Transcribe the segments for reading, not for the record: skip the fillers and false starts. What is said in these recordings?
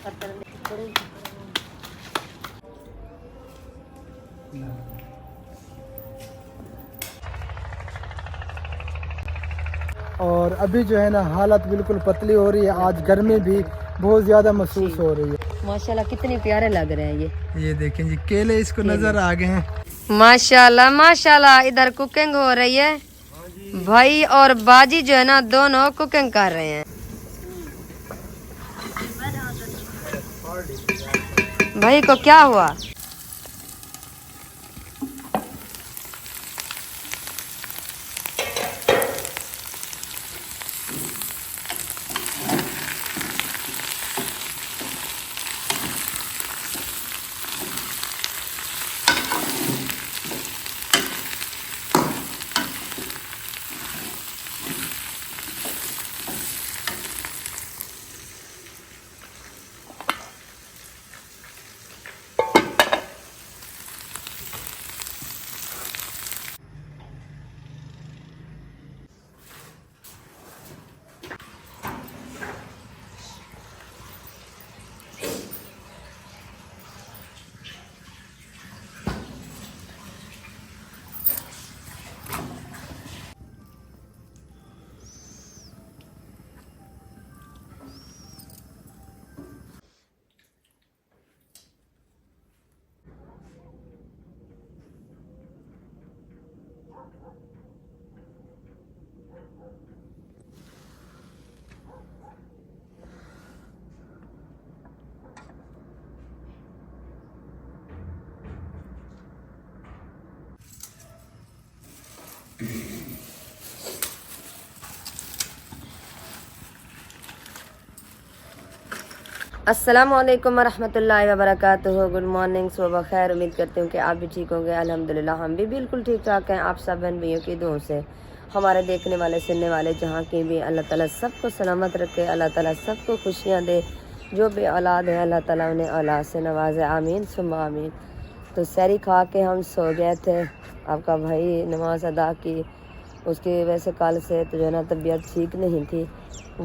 اور ابھی جو ہے نا حالت بالکل پتلی ہو رہی ہے. آج گرمی بھی بہت زیادہ محسوس ہو رہی ہے. ماشاءاللہ کتنے پیارے لگ رہے ہیں یہ دیکھیں جی کیلے اس کو نظر آ گئے ہیں. ماشاءاللہ ماشاءاللہ. ادھر کوکنگ ہو رہی ہے. بھائی اور باجی جو ہے نا دونوں کوکنگ کر رہے ہیں. بھائی کو کیا ہوا؟ السلام علیکم ورحمۃ اللہ وبرکاتہ. گڈ مارننگ، صبح خیر. امید کرتی ہوں کہ آپ بھی ٹھیک ہوں گے. الحمدللہ ہم بھی بالکل ٹھیک ٹھاک ہیں. آپ سب بہن بھائیوں کی دعاؤں سے ہمارے دیکھنے والے سننے والے جہاں کی بھی اللہ تعالیٰ سب کو سلامت رکھے. اللہ تعالیٰ سب کو خوشیاں دے. جو بھی اولاد ہے اللہ تعالیٰ انہیں اولاد سے نوازے. آمین ثم آمین. تو سحری کھا کے ہم سو گئے تھے. آپ کا بھائی نماز ادا کی. اس کی وجہ سے کل سے تو جو ہے نا طبیعت ٹھیک نہیں تھی،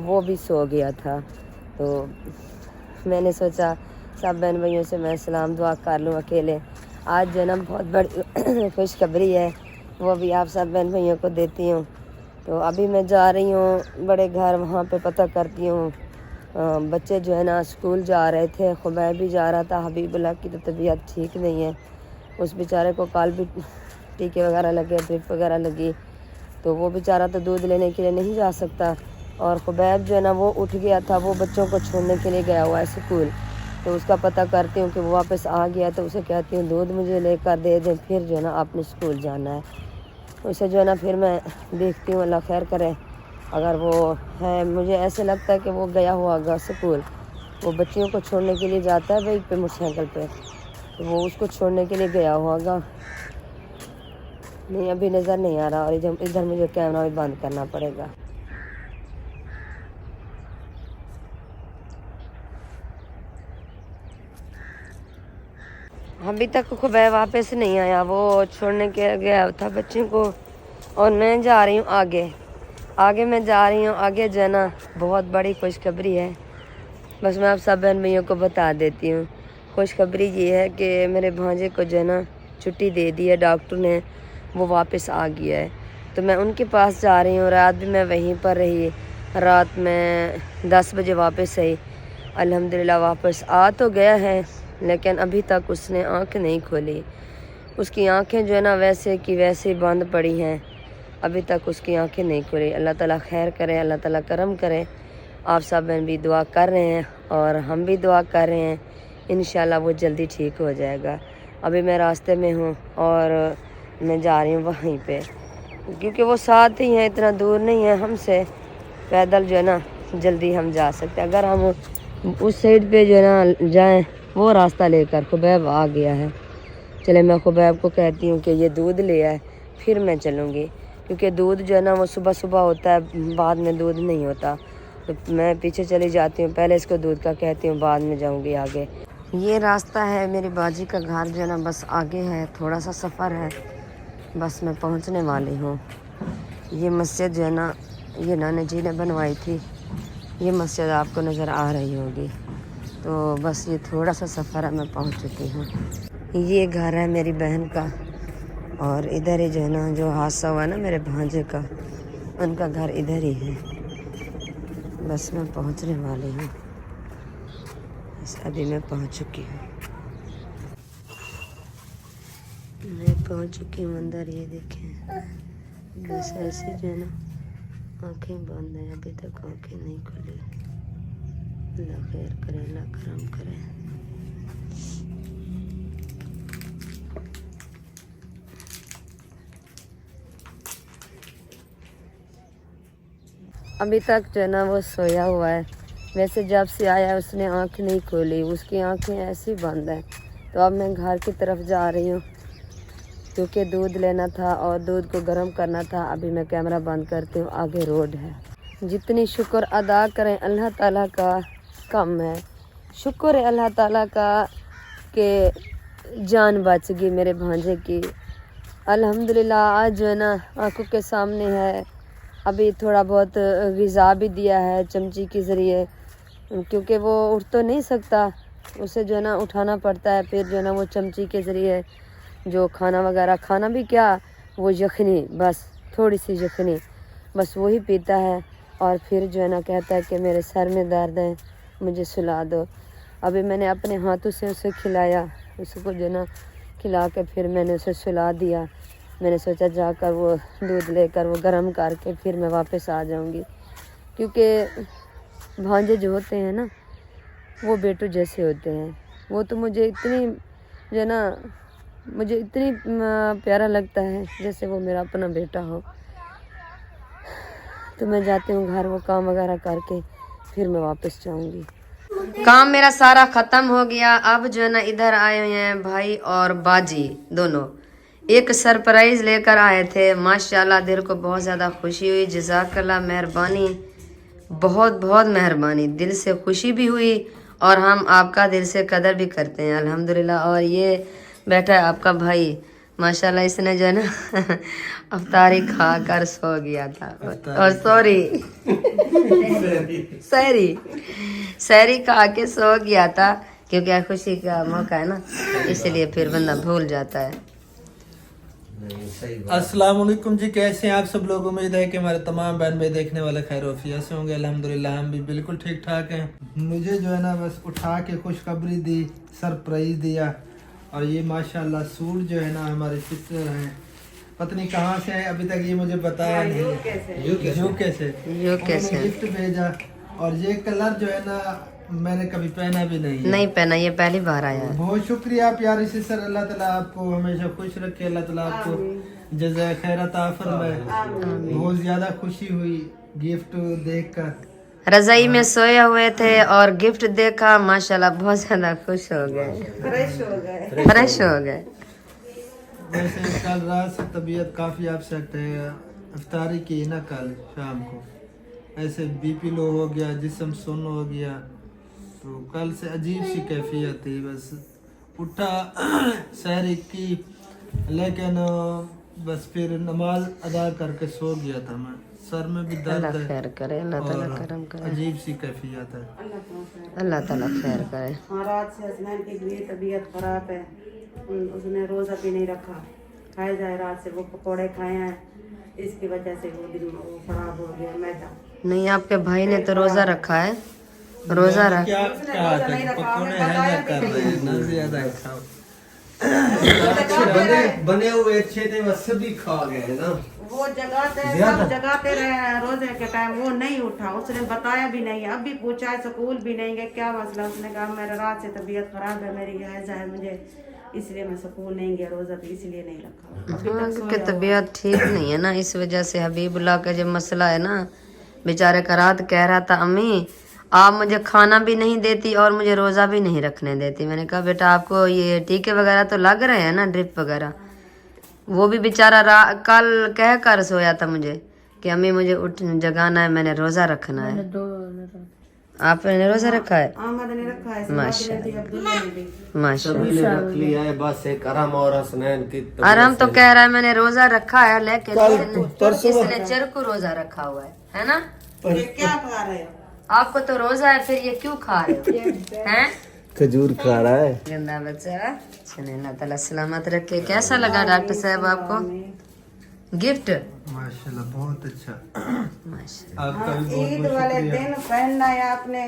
وہ بھی سو گیا تھا. تو میں نے سوچا سب بہن بھائیوں سے میں سلام دعا کر لوں اکیلے. آج جو ہے نا بہت بڑی خوشخبری ہے، وہ بھی آپ سب بہن بھائیوں کو دیتی ہوں. تو ابھی میں جا رہی ہوں بڑے گھر، وہاں پہ پتہ کرتی ہوں. بچے جو ہے نا اسکول جا رہے تھے. خبیب بھی جا رہا تھا. حبیب اللہ کی تو طبیعت ٹھیک نہیں ہے. اس بیچارے کو کل بھی ٹیکے وغیرہ لگے، ڈرپ وغیرہ لگی، تو وہ بیچارہ تو دودھ لینے کے لیے نہیں جا سکتا. اور خبیب جو ہے نا وہ اٹھ گیا تھا، وہ بچوں کو چھوڑنے کے لیے گیا ہوا ہے اسکول. تو اس کا پتہ کرتی ہوں کہ وہ واپس آ گیا. تو اسے کہتی ہوں دودھ مجھے لے کر دے دیں، پھر جو ہے نا آپ نے اسکول جانا ہے. اسے جو ہے نا پھر میں دیکھتی ہوں، اللہ خیر کرے. اگر وہ ہے، مجھے ایسے لگتا ہے کہ وہ گیا ہوا ہوگا اسکول. وہ بچیوں کو چھوڑنے کے لیے جاتا ہے بائک پہ، موٹر سائیکل پہ. تو وہ اس کو چھوڑنے کے لیے گیا ہوگا. نہیں ابھی نظر نہیں آ رہا. اور ادھر مجھے کیمرہ بھی بند کرنا پڑے گا. ابھی تک خبیب واپس نہیں آیا. وہ چھوڑنے کے گیا تھا بچوں کو. اور میں جا رہی ہوں آگے میں جا رہی ہوں. آگے جو ہے نا بہت بڑی خوشخبری ہے. بس میں آپ سب بہن بھائیوں کو بتا دیتی ہوں. خوشخبری یہ ہے کہ میرے بھانجے کو جو ہے نا چھٹی دے دی ہے ڈاکٹر نے. وہ واپس آ گیا ہے. تو میں ان کے پاس جا رہی ہوں. رات بھی میں وہیں پر رہی. رات میں 10 بجے واپس آئی. الحمدللہ واپس آ تو گیا ہے، لیکن ابھی تک اس نے آنکھ نہیں کھولی. اس کی آنکھیں جو ہے نا ویسے کی ویسے بند پڑی ہیں. ابھی تک اس کی آنکھیں نہیں کھلی. اللہ تعالیٰ خیر کرے، اللہ تعالیٰ کرم کرے. آپ سب بہن بھی دعا کر رہے ہیں اور ہم بھی دعا کر رہے ہیں. انشاءاللہ وہ جلدی ٹھیک ہو جائے گا. ابھی میں راستے میں ہوں اور میں جا رہی ہوں وہیں پہ، کیونکہ وہ ساتھ ہی ہیں، اتنا دور نہیں ہے ہم سے. پیدل جو ہے نا جلدی ہم جا سکتے. اگر ہم اس سائڈ پہ جو ہے نا جائیں، وہ راستہ لے کر خبیب آ گیا ہے. چلے میں خبیب کو کہتی ہوں کہ یہ دودھ لے آئے، پھر میں چلوں گی. کیونکہ دودھ جو ہے نا وہ صبح صبح ہوتا ہے، بعد میں دودھ نہیں ہوتا. تو میں پیچھے چلی جاتی ہوں. پہلے اس کو دودھ کا کہتی ہوں، بعد میں جاؤں گی آگے. یہ راستہ ہے میری باجی کا گھر جو ہے نا بس آگے ہے. تھوڑا سا سفر ہے، بس میں پہنچنے والی ہوں. یہ مسجد جو ہے نا یہ نانا جی نے بنوائی تھی. یہ مسجد آپ کو نظر آ رہی ہوگی. تو بس یہ تھوڑا سا سفر ہے، میں پہنچ چکی ہوں. یہ گھر ہے میری بہن کا، اور ادھر ہی جو ہے نا جو حادثہ ہوا نا میرے بھانجے کا، ان کا گھر ادھر ہی ہے. بس میں پہنچنے والی ہوں، بس ابھی میں پہنچ چکی ہوں. میں پہنچ چکی ہوں اندر. یہ دیکھیں بس ایسے جو ہے نا آنکھیں بند ہیں، ابھی تک آنکھیں نہیں کھلی. اللہ خیر کرے، اللہ کرم کرے. ابھی تک جو ہے نا وہ سویا ہوا ہے. ویسے جب سے آیا اس نے آنکھ نہیں کھولی، اس کی آنکھیں ایسی بند ہیں. تو اب میں گھر کی طرف جا رہی ہوں کیونکہ دودھ لینا تھا اور دودھ کو گرم کرنا تھا. ابھی میں کیمرہ بند کرتی ہوں، آگے روڈ ہے. جتنی شکر ادا کریں اللہ تعالیٰ کا کم ہے. شکر ہے اللہ تعالیٰ کا کہ جان بچ گئی میرے بھانجے کی. الحمدللہ آج جو ہے نا آنکھوں کے سامنے ہے. ابھی تھوڑا بہت غذا بھی دیا ہے چمچی کے ذریعے، کیونکہ وہ اٹھ تو نہیں سکتا، اسے جو ہے نا اٹھانا پڑتا ہے. پھر جو ہے نا وہ چمچی کے ذریعے جو کھانا وغیرہ، کھانا بھی کیا وہ یخنی، بس تھوڑی سی یخنی بس وہی پیتا ہے. اور پھر جو ہے نا کہتا ہے کہ میرے سر میں درد ہے، مجھے سلا دو. ابھی میں نے اپنے ہاتھوں سے اسے کھلایا، اس کو جو ہے نا کھلا کے پھر میں نے اسے سلا دیا. میں نے سوچا جا کر وہ دودھ لے کر وہ گرم کر کے پھر میں واپس آ جاؤں گی، کیونکہ بھانجے جو ہوتے ہیں نا وہ بیٹو جیسے ہوتے ہیں. وہ تو مجھے اتنی جو ہے نا مجھے اتنی پیارا لگتا ہے جیسے وہ میرا اپنا بیٹا ہو. تو میں جاتی ہوں گھر، وہ کام وغیرہ کر کے پھر میں واپس جاؤں گی. کام میرا سارا ختم ہو گیا. اب جو ہے نا ادھر آئے ہوئے ہیں بھائی اور باجی دونوں. ایک سرپرائز لے کر آئے تھے. ماشاءاللہ دل کو بہت زیادہ خوشی ہوئی. جزاک اللہ، مہربانی، بہت بہت مہربانی. دل سے خوشی بھی ہوئی اور ہم آپ کا دل سے قدر بھی کرتے ہیں الحمدللہ. اور یہ بیٹھا ہے آپ کا بھائی، ماشاءاللہ اس نے جو ہے نا افطاری کھا کر سو گیا تھا. اور سحری کھا کے سو گیا تھا، کیونکہ خوشی کا موقع ہے نا، اس لیے پھر بندہ بھول جاتا ہے. السلام علیکم جی، کیسے ہیں آپ سب لوگ؟ امید ہے کہ ہمارے تمام بہن بھائی دیکھنے والے خیر وفیت سے ہوں گے. الحمدللہ ہم بھی بالکل ٹھیک ٹھاک ہیں. مجھے جو ہے نا بس اٹھا کے خوشخبری دی، سرپرائز دیا. اور یہ ماشاءاللہ سوٹ جو ہے نا ہمارے سسٹر ہیں، پتہ نہیں کہاں سے ہے، ابھی تک یہ مجھے بتایا نہیں. یوکے سے گفٹ بھیجا. اور یہ کلر جو ہے نا میں نے کبھی پہنا بھی نہیں پہنا، یہ پہلی بار آیا ہے. بہت شکریہ پیاری سسٹر. اللہ تعالیٰ آپ کو ہمیشہ خوش رکھے. اللہ تعالیٰ آپ کو جزائے خیر عطا فرمائے. بہت زیادہ خوشی ہوئی گفٹ دیکھ کر. رضائی میں سوئے ہوئے تھے اور گفٹ دیکھا، ماشاءاللہ بہت زیادہ خوش ہو گئے، فریش ہو گئے. ویسے کل رات سے طبیعت کافی اپسیٹ ہے. افطاری کی نا کل شام کو ایسے بی پی لو ہو گیا، جسم سن ہو گیا. تو کل سے عجیب سی کیفیت تھی. بس اٹھا سحری کی، لیکن بس پھر نماز ادا کر کے سو گیا تھا. میں سر میں بھی درد اللہ ہے خیر کرے، اللہ تعالیٰ کرم کرے، عجیب سی کیفیت ہے. اللہ تعالیٰ خیر کرے. رات سے حسنین کی بھی طبیعت خراب ہے، اس نے روزہ بھی نہیں رکھا. کھائے جائے رات سے وہ پکوڑے کھائے ہیں، اس کی وجہ سے وہ دن وہ خراب ہو گیا میدا. نہیں، آپ کے بھائی نے تو روزہ رکھا ہے، روزہ رکھ. کیا کہا تھا کہ پکوڑے حیضہ کر رہے ہیں، نہ زیادہ کھاؤ. بنے ہوئے اچھے تھے، وہ سبھی کھا گئے نا. وہ جگاتے رہے ہیں روزے کے ٹائم، وہ نہیں اٹھا. اس نے بتایا بھی نہیں. اب بھی پوچھا ہے، سکول بھی نہیں گئے، کیا مسئلہ؟ اس نے کہا میرا رات سے طبیعت خراب ہے، میری حیضہ ہے مجھے، اس لیے میں سکول نہیں گیا، روزہ بھی اس لیے نہیں رکھا. ہاں، کیونکہ طبیعت ٹھیک نہیں ہے نا، اس وجہ سے. حبیب اللہ کا جو مسئلہ ہے نا، بیچارے کا رات کہہ رہا تھا امی آپ مجھے کھانا بھی نہیں دیتی اور مجھے روزہ بھی نہیں رکھنے دیتی. میں نے کہا بیٹا آپ کو یہ ٹیکے وغیرہ تو لگ رہے ہیں نا، ڈرپ وغیرہ. وہ بھی بیچارہ کل کہہ کر سویا تھا مجھے کہ امی مجھے اٹھ جگانا ہے، میں نے روزہ رکھنا ہے. آپ نے روزہ رکھا ہے؟ احمد نے رکھا ہے، عبداللہ نے بھی. ماشاءاللہ. سبھی نے رکھ لیا ہے. بس ایک کرم اور حسنین کی آرام تو کہہ رہا ہے میں نے روزہ رکھا ہے، لیکن اس نے چرکو روزہ رکھا ہوا ہے نا. یہ کیا کھا رہے ہو؟ आपको तो रोजा है, फिर ये क्यों खा रहे हो हैं? खजूर खा रहा है। गंदा बच्चा। चलिए अल्लाह ताला सलामत रखे। कैसा लगा डॉक्टर साहब आपको गिफ्ट? माशाल्लाह बहुत अच्छा। माशाल्लाह। आपका भी बहुत ईद बहुत वाले शुक्रिया। दिन पहनना है आपने,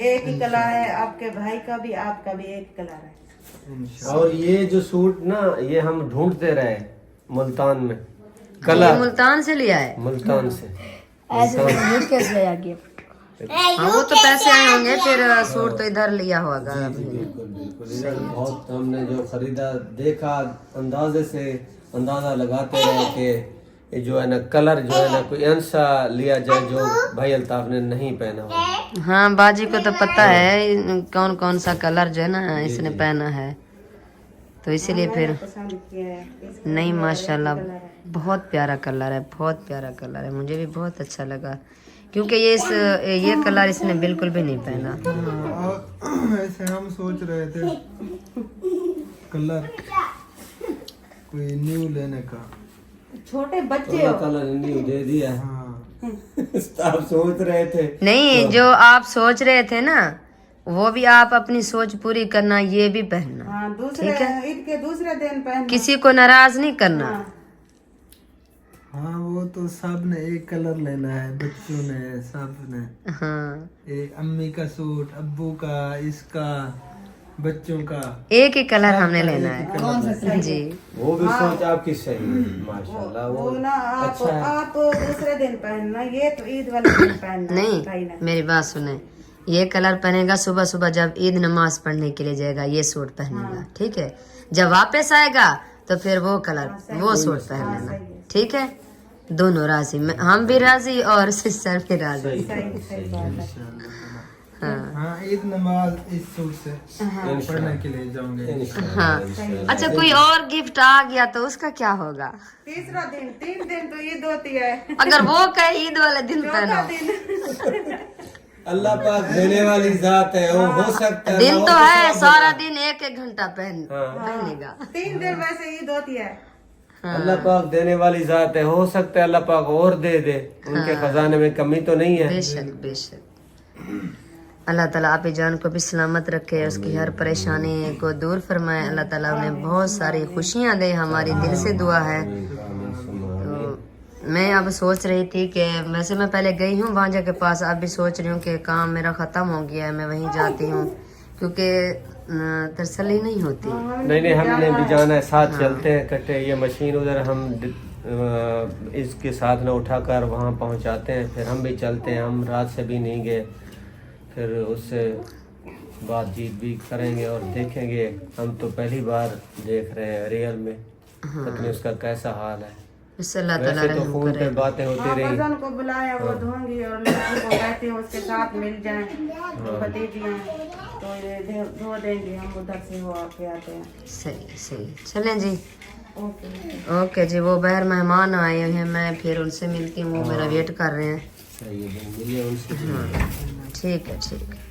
एक ही कलर है, आपके भाई का भी आपका भी एक कलर है। इंशाल्लाह। और ये जो सूट ना, ये हम ढूंढते रहे मुल्तान में, ये कलर मुल्तान से लिया है? मुल्तान से। गिफ्ट कैसे आया गिफ्ट? हाँ वो तो पैसे आए होंगे, फिर सूट तो इधर लिया होगा। बिल्कुल बिल्कुल, इधर बहुत हमने जो खरीदा देखा, अंदाजे से अंदाजा लगाते रहे कि ये जो है ना कलर जो है ना कोई ऐसा लिया जाए जो भाई अल्ताफ ने नहीं पहना हो। हाँ बाजी को तो पता है कौन कौन सा कलर जो है ना इसने पहना है, तो इसीलिए फिर पसंद किया है इसको। नहीं माशाल्लाह बहुत प्यारा कलर है, बहुत प्यारा कलर है, मुझे भी बहुत अच्छा लगा क्योंकि ये कलर इसने बिल्कुल भी नहीं पहना। हाँ, और ऐसे हम सोच रहे थे कलर कोई न्यू लेने का। छोटे बच्चे हो। कलर न्यू दे दिया। हाँ आप सोच रहे थे नहीं जो आप सोच रहे थे ना वो भी आप अपनी सोच पूरी करना, ये भी पहनना, हाँ दूसरे ईद के दूसरे दिन पहनना। किसी को नाराज नहीं करना। हाँ वो तो सब ने एक कलर लेना है, बच्चों ने सब ने। हाँ एक अम्मी का सूट, अब्बू का, इसका, बच्चों का एक ही कलर हमने लेना है जी। वो भी सोच आपकी सही है माशाल्लाह। वो ना आप अच्छा है। आप दूसरे दिन पहनना, ये तो ईद वाले दिन पहनना। नहीं मेरी बात सुने, ये कलर पहनेगा सुबह सुबह जब ईद नमाज पढ़ने के लिए जाएगा, ये सूट पहनेगा ठीक है। जब वापस आएगा तो फिर वो कलर वो सूट पहन लेना ठीक है। दोनों राजी, हम भी राजी और सिस्टर भी राजी। हाँ हाँ ईद नमाज इस सूट से पढ़ने के लिए जाऊंगे। हाँ अच्छा कोई और गिफ्ट आ गया तो उसका क्या होगा? तीसरा दिन, 3 दिन तो ईद होती है। अगर वो कहे ईद वाले दिन चौथा पहनो, दिन अल्लाह पाक देने वाली जात है, वो हो सकता है दिन ना, तो वो है सब सारा दिन एक एक घंटा पहनेगा। 3 दिन वैसे ईद होती है। अल्लाह पाक देने वाली जात है, हो सकता है अल्लाह पाक और दे दे, उनके खजाने में कमी तो नहीं है। बेशक बेशक। अल्लाह ताला आप जान को भी सलामत रखे, उसकी हर परेशानी को दूर फरमाए। अल्लाह ताला उन्हें बहुत सारी खुशियां दे, हमारी दिल से दुआ है। तो मैं अब सोच रही थी कि वैसे मैं पहले गई हूँ भांजा के पास, अब भी सोच रही हूँ कि काम मेरा ख़त्म हो गया है, मैं वहीं जाती हूँ क्योंकि तसल्ली नहीं होती। नहीं हमने भी जाना है, साथ चलते हैं कट्टे। ये मशीन उधर हम इसके साथ ना उठाकर वहाँ पहुँचाते हैं, फिर हम भी चलते हैं। हम रात से भी नहीं गए, फिर उससे बातचीत भी करेंगे और देखेंगे। हम तो पहली बार देख रहे हैं रियल में, पता नहीं उसका कैसा हाल है। इससे अल्लाह ताला वैसे तो रहम फोन पे करे। बातें होती रही। फजल को बुलाया, वो धोंगी और लड़की को कहती हूँ उसके साथ मिल जाएं, तो भतीजियाँ तो ये धो देंगे, हम उधर से हो आके आते हैं। सही सही चलें जी। ओके ओके जी, वो बाहर मेहमान आए हैं, मैं फिर उनसे मिलती हूँ, वो मेरा वेट कर रहे हैं। सही है, मिलिए उनसे। ठीक है ठीक है।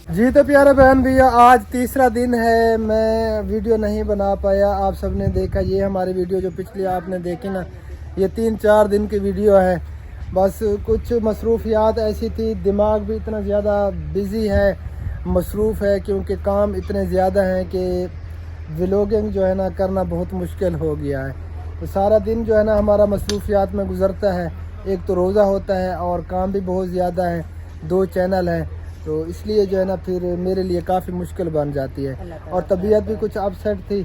जी तो प्यारे बहन भैया, आज तीसरा दिन है, मैं वीडियो नहीं बना पाया। आप सबने देखा ये हमारी वीडियो जो पिछली आपने देखी ना, ये 3-4 दिन की वीडियो है। बस कुछ मसरूफियात ऐसी थी, दिमाग भी इतना ज़्यादा बिज़ी है, मसरूफ़ है, क्योंकि काम इतने ज़्यादा हैं कि व्लॉगिंग जो है ना करना बहुत मुश्किल हो गया है। तो सारा दिन जो है ना हमारा मसरूफियात में गुज़रता है। एक तो रोज़ा होता है और काम भी बहुत ज़्यादा है, 2 चैनल हैं, तो इसलिए जो है ना फिर मेरे लिए काफ़ी मुश्किल बन जाती है। और तबीयत भी कुछ अपसेट थी,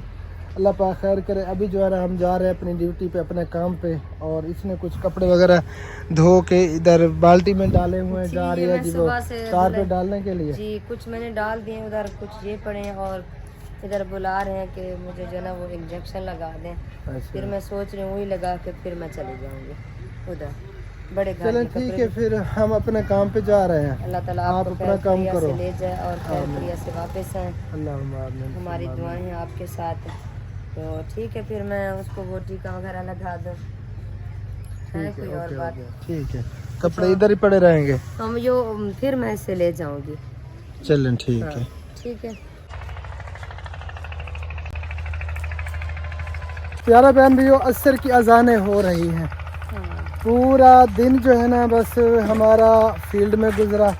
अल्लाह पाक खैर करे। अभी जो है ना हम जा रहे हैं अपनी ड्यूटी पे, अपने काम पे, और इसने कुछ कपड़े वगैरह धो के इधर बाल्टी में डाले हुए हैं, जा रही है जी वो कार पे डालने के लिए। जी कुछ मैंने डाल दिए उधर, कुछ ये पड़े हैं और इधर बुला रहे हैं कि मुझे जो ना वो इंजेक्शन लगा दें। अच्छा। फिर मैं सोच रही हूँ वही लगा के फिर मैं चली जाऊँगी उधर बड़े घर चलें के ठीक कपड़े। है, फिर हम अपने काम पे जा रहे हैं। अल्लाह ताला आप आपको अपना खैर काम खैरियत करो। से ले जाए और खैर खैरियत से वापस आए। अल्लाह हमारी दुआएं हैं आपके साथ। तो ठीक है, फिर मैं उसको वो टीका वगैरह लगा दूँ। है कोई और बात? ठीक है, कपड़े इधर ही पड़े रहेंगे। हम यो फिर मैं इसे ले जाऊँगी। चलें ठीक हाँ, है। ठीक है। प्यारा बहन भैया, असर की अजानें हो रही हैं। हाँ। पूरा दिन जो है ना बस हमारा फील्ड में गुजरा।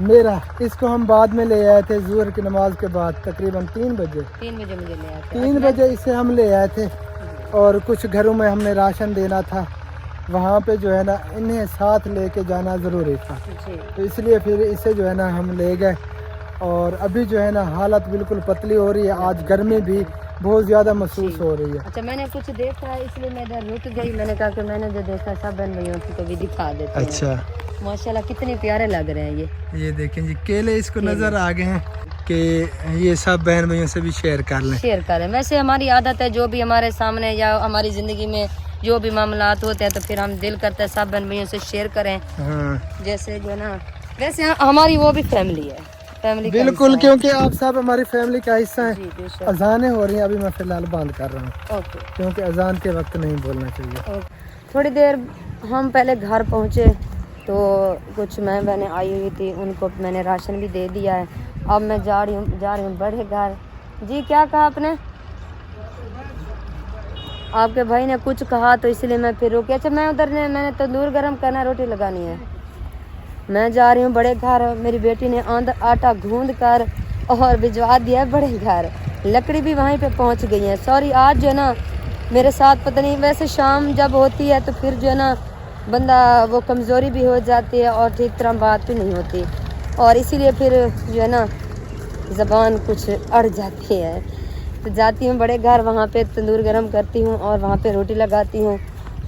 मेरा इसको हम बाद में ले आए थे ज़ुहर की नमाज के बाद, तकरीबन 3 बजे। 3 बजे मुझे ले आए थे। 3 बजे इसे हम ले आए थे और कुछ घरों में हमने राशन देना था, वहाँ पे जो है ना इन्हें साथ लेके जाना ज़रूरी था, जी। तो इसलिए फिर इसे जो है ना हम ले गए। और अभी जो है ना हालत बिल्कुल पतली हो रही है, आज गर्मी भी बहुत ज़्यादा महसूस हो रही है। अच्छा, मैंने कुछ देखा है इसलिए मैं इधर रुक गई। मैंने कहा कि मैंने जो देखा सब बहन भाइयों को भी दिखा देते हैं। अच्छा, माशाल्लाह कितने प्यारे लग रहे हैं ये देखें जी, केले इसको नज़र आ गए हैं कि ये सब बहन भाइयों से भी शेयर कर लें। शेयर करें। वैसे हमारी आदत है जो भी हमारे सामने या हमारी ज़िंदगी में जो भी मामलात होते हैं तो फिर हम दिल करते हैं सब बहन भाइयों से शेयर करें। हाँ जैसे जो ना, वैसे हमारी वो भी फैमिली है, फैमिली का बिल्कुल, हिस्सा है। क्योंकि आप सब हमारी फैमिली का हिस्सा जी, हैं। बेशक। अजानें हो रही हैं, अभी मैं फ़िलहाल बंद कर रहा हूँ ओके, क्योंकि अजान के वक्त नहीं बोलना चाहिए। ओके। थोड़ी देर हम पहले घर पहुँचे तो कुछ मैं बहनें आई हुई थी, उनको मैंने राशन भी दे दिया है। अब मैं जा रही हूँ बड़े घर। जी, क्या कहा आपने? आपके भाई ने कुछ कहा तो इसलिए मैं फिर रुकी। अच्छा, मैं उधर ने मैंने तंदूर गरम करना है, रोटी लगानी है। मैं जा रही हूँ बड़े घर। मेरी बेटी ने आटा गूंद कर और भिजवा दिया है बड़े घर। लकड़ी भी वहीं पे पहुँच गई है। सॉरी, आज जो है ना मेरे साथ पता नहीं, वैसे शाम जब होती है तो फिर जो है ना बंदा वो कमज़ोरी भी हो जाती है और ठीक तरह बात भी नहीं होती, और इसीलिए फिर जो है ना ज़बान कुछ अड़ जाती है। तो जाती हूँ बड़े घर, वहाँ पे तंदूर गरम करती हूँ और वहाँ पे रोटी लगाती हूँ।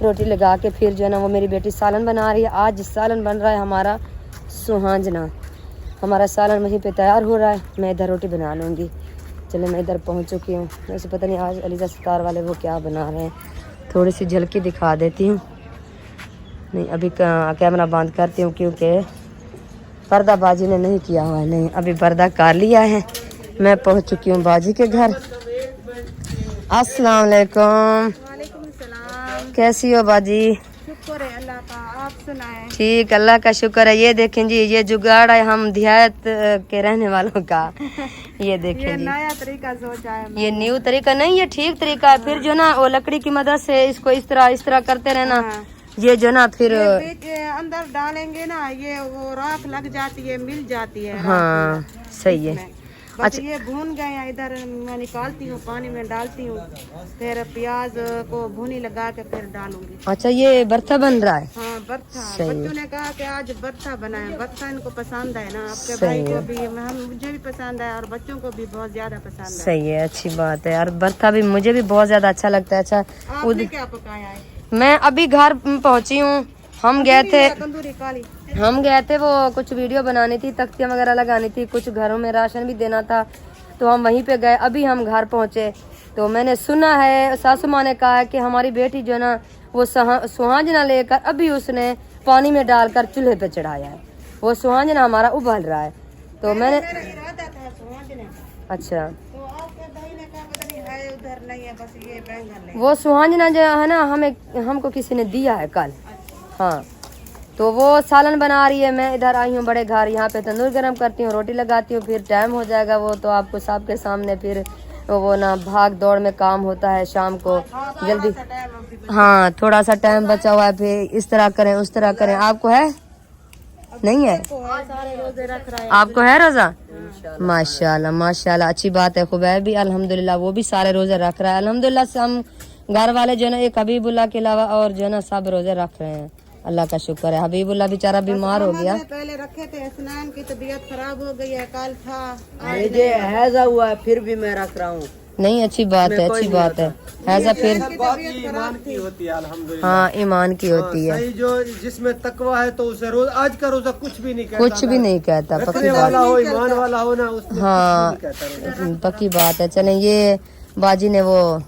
रोटी लगा के फिर जो है ना वो मेरी बेटी सालन बना रही है। आज सालन बन रहा है हमारा सुहांजना। हमारा सालन वहीं पे तैयार हो रहा है, मैं इधर रोटी बना लूँगी। चलो, मैं इधर पहुँच चुकी हूँ। वैसे पता नहीं आज अलीजा सितार वाले वो क्या बना रहे हैं, थोड़ी सी झलकी दिखा देती हूँ। नहीं, अभी कैमरा बंद करती हूँ क्योंकि पर्दा बाजी ने नहीं किया हुआ है। नहीं, अभी पर्दा कर लिया है। मैं पहुँच चुकी हूँ बाजी के घर। अस्सलाम वालेकुम। वालेकुम सलाम। कैसी हो बाजी? शुक्र है अल्लाह का, आप सुनाएं। ठीक, अल्लाह का शुक्र है। ये देखें जी, ये जुगाड़ है हम देहात के रहने वालों का। ये देखें ये जी, नया तरीका सोचा है। ये न्यू तरीका नहीं, ये ठीक तरीका है। फिर जो ना वो लकड़ी की मदद से इसको इस तरह करते रहना। हाँ। ये जो ना फिर बीच अंदर डालेंगे ना, ये वो राख लग जाती है, मिल जाती है। हाँ, सही है। बस अच्छा, ये भून गए हैं, इधर मैं निकालती हूँ, पानी में डालती हूँ, फिर प्याज को भुनी लगा के फिर डालूंगी। अच्छा, ये बर्था बन रहा है। हाँ, बर्था। सही है। बच्चों ने कहा कि आज बर्था बनाए। बर्था इनको पसंद है ना, आपके सही भाई को है। भी, मुझे भी पसंद है और बच्चों को भी बहुत ज्यादा पसंद है। सही है, अच्छी बात है। और बर्था भी मुझे भी बहुत ज्यादा अच्छा लगता है। अच्छा, आपने क्या पकाया है? मैं अभी घर पहुंची हूँ। हम गए थे तंदूरी काली। वो कुछ वीडियो बनानी थी, तख्तियाँ वगैरह लगानी थी, कुछ घरों में राशन भी देना था, तो हम वहीं पे गए। अभी हम घर पहुंचे तो मैंने सुना है, सासू माँ ने कहा है कि हमारी बेटी जो है ना वो सुहांजना लेकर अभी उसने पानी में डालकर चूल्हे पे चढ़ाया है। वो सुहांजना हमारा उबल रहा है। तो मैंने इरादा था समझने। अच्छा, तो आपके भाई ने कहा पता नहीं है, उधर नहीं है, बस ये बैंगन ले। वो सुहांजना जो है ना हमको किसी ने दिया है कल। हाँ, तो वो सालन बना रही है। मैं इधर आई हूँ बड़े घर, यहाँ पे तंदूर गरम करती हूँ, रोटी लगाती हूँ, फिर टाइम हो जाएगा वो तो आपको सबके सामने फिर वो ना भाग दौड़ में काम होता है शाम को जल्दी। हाँ, थोड़ा सा टाइम बचा हुआ है, फिर इस तरह करें उस तरह करें। आपको है? नहीं है? सारे रोजे रख रहा है। आपको है रोजा? माशाल्लाह माशाल्लाह, अच्छी बात है। खुबैब भी अल्हम्दुलिल्लाह वो भी सारे रोजे रख रहा है। अल्हम्दुलिल्लाह से हम घर वाले जो है ना एक हबीबुल्लाह के अलावा और जो है ना सब रोजे रख रहे हैं। अल्लाह का शुक्र है। हबीबुल्लाह बेचारा बीमार हो गया। पहले रखे थे, स्नान की तबीयत खराब हो गई है, कल था। मुझे हैजा हुआ है, फिर भी मैं रख रहा हूँ। नहीं, अच्छी बात है, अच्छी बात है। ऐसा फिर बात ये ईमान की होती है, अल्हम्दुलिल्लाह। हाँ, ईमान की होती है। सही, जो जिसमें तकवा है तो उसे रोज, आज का रोजा कुछ भी नहीं कहता। कुछ भी नहीं कहता, पक्की रखने बात। वाला हो, ईमान वाला हो ना, उसमें हाँ, कुछ भी नहीं कहता रोजा। पक्की बात है। चलें, ये बाजी ने वो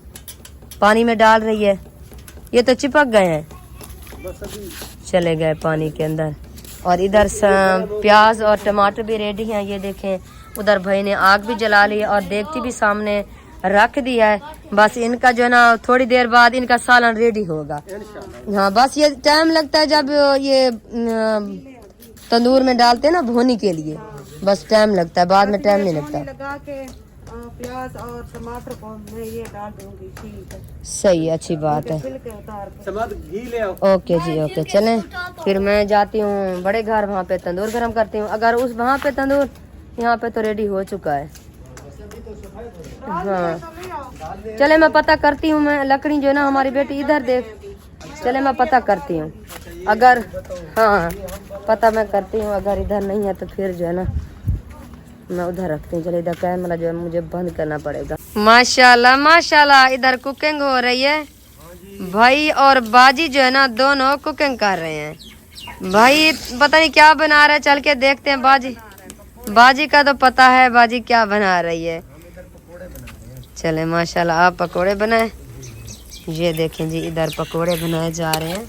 पानी में डाल रही है, ये तो चिपक गए हैं, बस अभी चले गए पानी के अंदर। और इधर प्याज और टमाटर भी रेडी हैं। ये देखें, उधर भाई ने आग भी जला ली है और देगची भी सामने रख दी है। बस इनका जो है ना थोड़ी देर बाद इनका सालन रेडी होगा। हाँ, बस ये टाइम लगता है जब ये तंदूर में डालते हैं ना भुनी के लिए, बस टाइम लगता है, बाद में टाइम नहीं लगता। लगा के प्याज और टमाटर को मैं ये डाल दूंगी। ठीक है, सही है, अच्छी बात है। छिलके उतार के। समाद घी ले आओ। ओके जी, ओके, चलें फिर मैं जाती हूँ बड़े घर, वहाँ पे तंदूर गर्म करती हूँ। अगर उस वहाँ पे तंदूर, यहाँ पे तो रेडी हो चुका है। हाँ चले, मैं पता करती हूँ। मैं लकड़ी जो है ना, हमारी बेटी इधर देख, चले मैं पता करती हूँ। अगर हाँ पता मैं करती हूँ, अगर इधर नहीं है तो फिर जो है ना मैं उधर रखती हूँ। चले, इधर कैमरा जो है मुझे बंद करना पड़ेगा। माशाल्लाह माशाल्लाह, इधर कुकिंग हो रही है। भाई और बाजी जो है ना दोनों कुकिंग कर रहे हैं। भाई पता नहीं क्या बना रहा है, चल के देखते हैं। बाजी का तो पता है बाजी क्या बना रही है। चले माशाल्लाह, आप पकोड़े बनाए। ये देखें जी, इधर पकोड़े बनाए जा रहे हैं।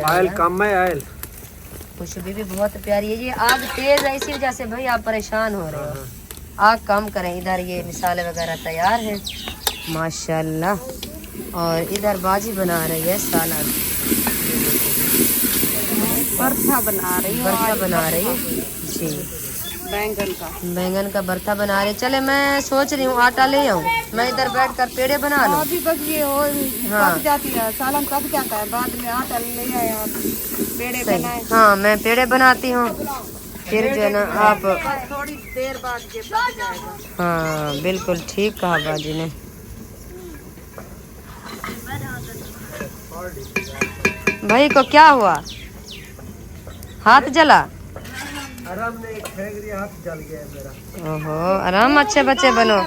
आयल कम है, आयल खुशबू भी बहुत प्यारी है। ये आग तेज है, इसी वजह से भाई आप परेशान हो रहे हो। आग कम करें। इधर ये मिसाले वगैरह तैयार हैं माशाल्लाह। और इधर बाजी बना रही है सालन, भरता बना रही हूँ। भरता बना रही है जी, बैंगन का भरता बना रही। चले, मैं सोच रही हूँ आटा ले आऊँ, मैं इधर बैठ कर पेड़े बना लूँ। अभी बस ये हो हाँ। पक जाती है, सालन पक जाता है, बाद में आटा ले आए आप, पेड़े सही, बनाए। हाँ मैं पेड़े बनाती हूँ, फिर जो है ना आप। थोड़ी देर बाद ये पक जाएगा। हाँ बिल्कुल ठीक कहा बाजी ने। भाई को क्या हुआ, हाथ जला? आराम नहीं, फेंक दिया, हाथ जल गया है मेरा। ओहो, आराम, अच्छे बच्चे बनो,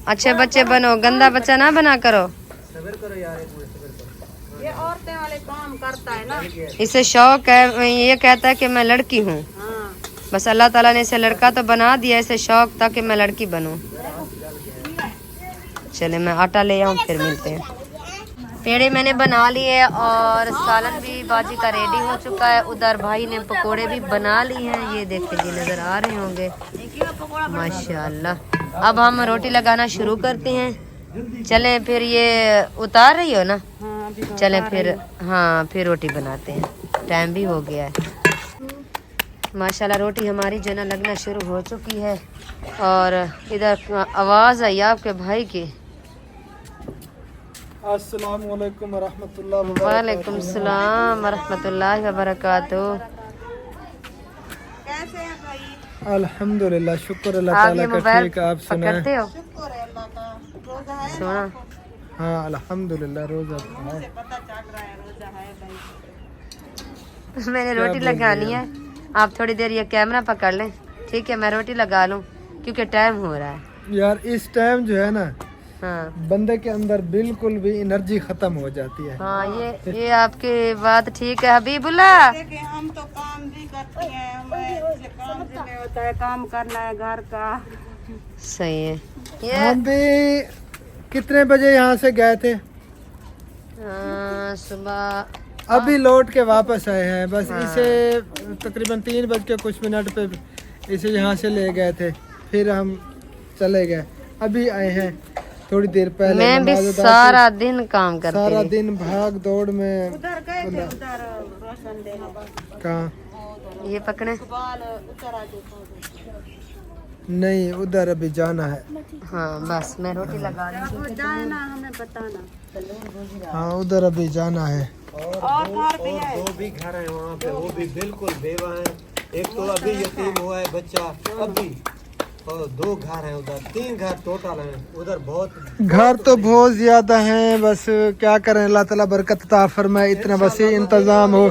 अच्छे बच्चे बनो, गंदा बच्चा ना बना करो। सब्र करो यार, एक मिनट सब्र करो। ये औरतें वाले काम करता है ना। इसे शौक है, ये कहता है कि मैं लड़की हूँ। हाँ। बस अल्लाह ताला ने इसे लड़का तो बना दिया, इसे शौक था कि मैं लड़की बनूं। चले, मैं आटा ले आऊँ, फिर मिलते हैं। पेड़े मैंने बना लिए और सालन भी बाजी का रेडी हो चुका है। उधर भाई ने पकोड़े भी बना लिए हैं, ये देखे जी, नजर आ रहे होंगे माशाल्लाह। अब हम रोटी लगाना शुरू करते हैं। चलें फिर, ये उतार रही हो ना? चलें फिर, हाँ फिर रोटी बनाते हैं, टाइम भी हो गया है। माशाल्लाह रोटी हमारी जो है ना लगना शुरू हो चुकी है। और इधर आवाज़ आई आपके भाई की। अस्सलाम वालेकुम रहमतुल्लाह व बरकातहू। वालेकुम सलाम रहमतुल्लाहि व बरकातहू। कैसे हैं भाई? अल्हम्दुलिल्लाह, शुक्र अल्लाह आगे ताला का। मोबाइल ठीक, आप सुनाएं? पकड़ते हो? शुक्र है अल्लाह का, रोजा है। सुना, हाँ अल्हम्दुलिल्लाह, रोजा है। पता चल रहा है रोजा है भाई। मैंने रोटी लगानी है। आप थोड़ी देर ये कैमरा पकड़ लें, ठीक है? मैं रोटी लगा लूँ क्योंकि टाइम हो रहा है। यार इस टाइम जो है ना, हाँ बंदे के अंदर बिल्कुल भी एनर्जी खत्म हो जाती है। हाँ, ये आपकी बात ठीक है हबीबुल्लाह। देखिए, हम तो काम भी करते हैं, हमें काम जिम्मे होता है, काम करना है घर का। सही है। ये हम भी कितने बजे यहाँ से गए थे? सुबह अभी लौट के वापस आए हैं। बस इसे तकरीबन 3:00 पे इसे यहाँ से ले गए थे, फिर हम चले गए। अभी आए हैं थोड़ी देर पहले। मैं भी नमाज अदा सारा दिन काम की, करती सारा रही। दिन भाग दौड़ में। उधर गए थे, उधर रोशन देने। कहाँ? ये पकड़े। बाल उतर आ जाता। नहीं, उधर अभी जाना है। हाँ बस मैं रोटी लगा लूँ। जाए ना, हमें बताना। हाँ उधर अभी जाना है। और घर पे है। दो भी घर है वहाँ पे, वो भी बिल्कुल बेवा है। एक तो अभी यतीम हुआ है बच्चा अभी, और 2 घर हैं उधर, 3 घर टोटल हैं उधर। बहुत घर तो बहुत ज्यादा हैं, बस क्या करें, अल्लाह ताला बरकत अता फरमाए, इतना वसी इंतजाम हो।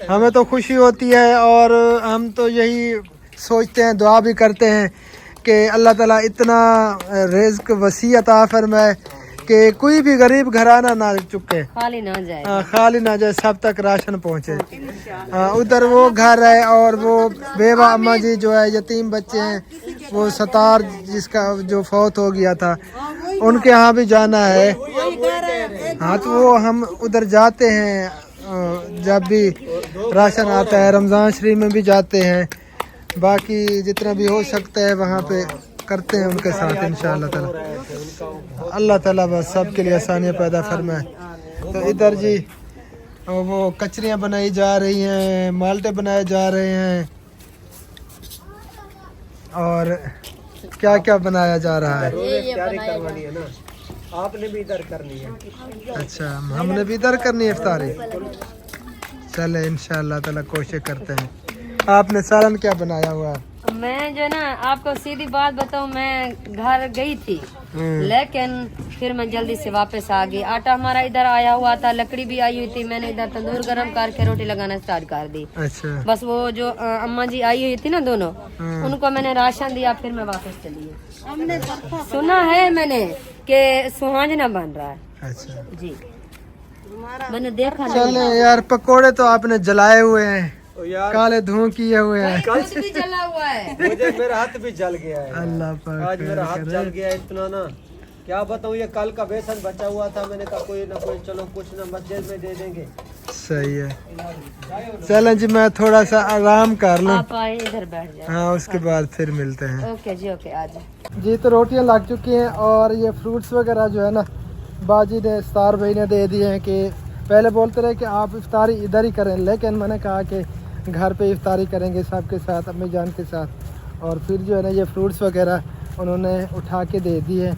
हमें तो खुशी होती है और हम तो यही सोचते हैं, दुआ भी करते हैं कि अल्लाह ताला इतना रिज़्क वसी अता फरमाए कि कोई भी गरीब घराना ना चुके, खाली ना जाए। खाली ना जाए, सब तक राशन पहुँचे। उधर वो घर है और वो बेवा अम्मा जी जो है, यतीम बच्चे हैं, वो सतार जिसका जो फौत हो गया था, उनके यहाँ भी जाना है। हाँ तो वो हम उधर जाते हैं, जब भी राशन आता है, रमज़ान शरीफ में भी जाते हैं। बाकी जितना भी हो सकता है वहाँ पे करते हैं उनके साथ इंशाअल्लाह ताला। अल्लाह ताला बस सबके लिए आसानियाँ पैदा फरमाए। तो इधर जी वो कचरियाँ बनाई जा रही हैं, माल्टे बनाए जा रहे हैं। اور کیا کیا بنایا جا رہا ہے؟ تیاری کروانی ہے نا, آپ نے بھی ادھر کرنی ہے. اچھا ہم نے بھی ادھر کرنی ہے افطاری. چلے انشاءاللہ تعالی کوشش کرتے ہیں. آپ نے سالن کیا بنایا ہوا ہے؟ میں جو ہے نا آپ کو سیدھی بات بتاؤں, میں گھر گئی تھی لیکن پھر میں جلدی سے واپس آ گئی. آٹا ہمارا ادھر آیا ہوا تھا, لکڑی بھی آئی ہوئی تھی, میں نے ادھر تندور گرم کر کے روٹی لگانا اسٹارٹ کر دی. اچھا بس وہ جو اماں جی آئی ہوئی تھی نا دونوں, ان کو میں نے راشن دیا, پھر میں واپس چلی ہوں. سنا ہے میں نے کہ سہانجنا بن رہا ہے اچھا. جی, میں نے دیکھا. چلے یار پکوڑے تو آپ نے جلائے ہوئے ہیں, یار کالے دھوں کیے ہوئے ہیں. کچھ بھی چلا ہوا ہے. مجھے میرا ہاتھ بھی جل گیا ہے. اللہ پاک آج میرا ہاتھ کرے. جل گیا ہے اتنا نا, کیا بتاؤں. یہ کل کا بیسن بچا ہوا تھا, میں نے کہا کوئی نہ کوئی چلو کچھ نہ مسجد میں دے دیں گے. صحیح ہے. چلیں جی میں تھوڑا سا آرام کر لوں, آپ آئے ادھر بیٹھ جائیں. ہاں اس کے بعد پھر ملتے ہیں. اوکے جی اوکے, آ جائیں. جی تو روٹیاں لگ چکی ہیں اور یہ فروٹس وغیرہ جو ہے نا باجی نے ستار بھائی نے دے دیے ہیں. کہ پہلے بولتے رہے کہ آپ افطاری ادھر ہی کریں, لیکن میں نے کہا کہ گھر پہ افطاری کریں گے سب کے ساتھ, امی جان کے ساتھ. اور پھر جو ہے نا یہ فروٹس وغیرہ انہوں نے اٹھا کے دے دیے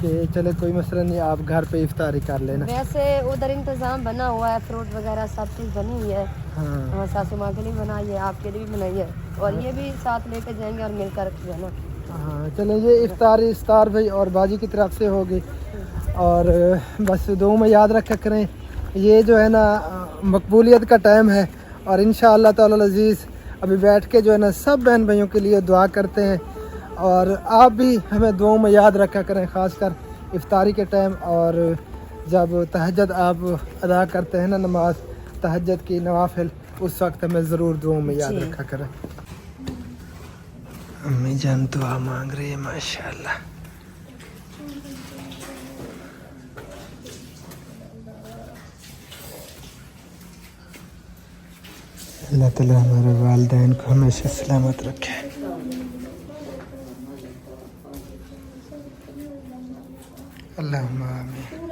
کہ چلے کوئی مسئلہ نہیں, آپ گھر پہ افطاری کر لینا. ویسے ادھر انتظام بنا ہوا ہے, فروٹ وغیرہ سب چیز بنی ہوئی ہے. ہاں ساسو ماں کے لیے بنائی ہے, آپ کے لیے بھی بنائی ہے, اور یہ بھی ساتھ لے کے جائیں گے اور مل کر جو ہے نا. ہاں چلیں یہ افطاری ستار بھائی اور باجی کی طرف سے ہوگی. اور بس دعاؤں میں یاد رکھا کریں, یہ جو ہے نا مقبولیت کا ٹائم ہے. اور انشاءاللہ تعالی العزیز ابھی بیٹھ کے جو ہے نا سب بہن بھائیوں کے لیے دعا کرتے ہیں. اور آپ بھی ہمیں دعاؤں میں یاد رکھا کریں, خاص کر افطاری کے ٹائم. اور جب تہجد آپ ادا کرتے ہیں نا, نماز تہجد کی نوافل, اس وقت ہمیں ضرور دعاؤں میں یاد رکھا کریں. امی جان دعا مانگ رہی ہے ماشاءاللہ. اللہ تعالیٰ ہمارے والدین کو ہمیشہ سلامت رکھے. اللہم آمین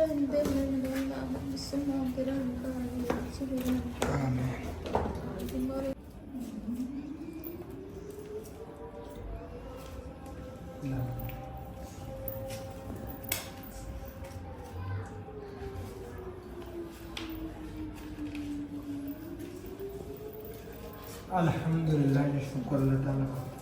آمین. الحمدللہ, شکر اللہ تعالیٰ.